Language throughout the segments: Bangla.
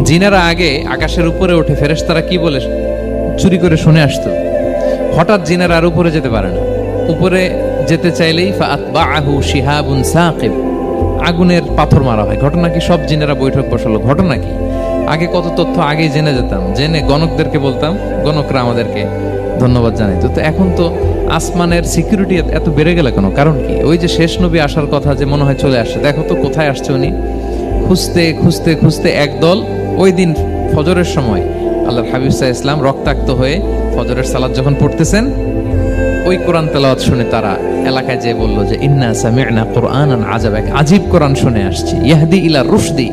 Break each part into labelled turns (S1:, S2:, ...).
S1: জিনেরা আগে আকাশের উপরে উঠে ফেরেশতারা কি বলে চুরি করে শুনে আসতো। হঠাৎ জিনেরা আর উপরে যেতে পারে না, উপরে যেতে চাইলেই ফাআতবাআহু শিহাবুন সাকিব, আগুনের পাথর মারা হয়। ঘটনা কি? সব জিনেরা বৈঠক বসালো। ঘটনা কি? আগে কত তথ্য আগেই জেনে যেতাম, জেনে গণকদেরকে বলতাম, গণকরা আমাদেরকে ধন্যবাদ জানাইতো। তো এখন তো আসমানের সিকিউরিটি এত বেড়ে গেল কেন? কারণ কি? ওই যে শেষ নবী আসার কথা যে মনে হয় চলে আসছে, দেখো তো কোথায় আসছে উনি। খুঁজতে খুঁজতে খুঁজতে একদল ওই দিন ফজরের সময় আল্লাহর হাবিব সাল্লাল্লাহু আলাইহি ওয়াসাল্লাম রক্তাক্ত হয়ে ফজরের সালাত যখন পড়তেছেন, ওই কোরআন তেলাওয়াত শুনে তারা এলাকায় যেয়ে বলল যে ইন্না সামি'না কুরআনান আজাবা, এক আজীব কোরআন শুনে আসছি, ইয়াহদি ইলা রুশদি,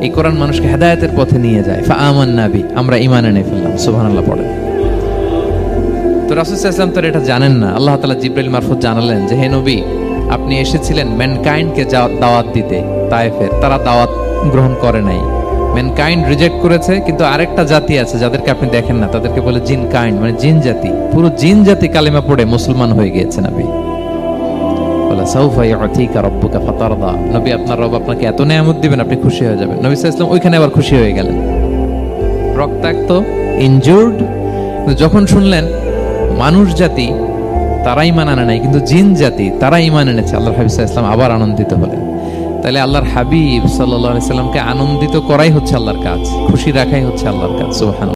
S1: এই কোরআন মানুষকে হেদায়েতের পথে নিয়ে যায়। ফাআমান্না বি, আমরা ঈমান এনে ফেললাম। সুবহানাল্লাহ পড়েন। তো রাসূল সাল্লাল্লাহু আলাইহি ওয়াসাল্লাম তো এটা জানেন না। আল্লাহ তাআলা জিবরাইল মারফত জানালেন যে হে নবী, আপনি এসেছিলেন ম্যানকাইন্ডকে দাওয়াত দিতে তায়েফের, তারা দাওয়াত গ্রহণ করে নাই, ম্যানকাইন্ড রিজেক্ট করেছে। কিন্তু আরেকটা জাতি আছে যাদেরকে আপনি দেখেন না, তাদেরকে বলে জিন কাইন্ড, মানে জিন জাতি। পুরো জিন জাতি কালেমা পড়ে মুসলমান হয়ে গিয়েছে নবী। বলা সাউফা ইউতিকা রাব্বুকা ফাতারদা, নবী আপনার রব আপনাকে এত নেয়ামত দিবেন আপনি খুশি হয়ে যাবেন। নবী সাল্লাল্লাহু আলাইহি ওয়াসাল্লাম ওইখানে আবার খুশি হয়ে গেলেন, রক্তাক্ত, ইনজুর্ড। যখন শুনলেন মানুষ জাতি তারা ঈমান আনে নাই, কিন্তু জিন জাতি তারা ঈমান এনেছে, আল্লাহর হাবিব সাল্লাল্লাহু আলাইহি ওয়াসাল্লাম আবার আনন্দিত হলেন। তাহলে আল্লাহর হাবিব সাল্লাল্লাহু আলাইহি ওয়াসাল্লামকে আনন্দিত করাই হচ্ছে আল্লাহর কাজ, খুশি রাখাই হচ্ছে আল্লাহর কাজ। সুবহানাল্লাহ।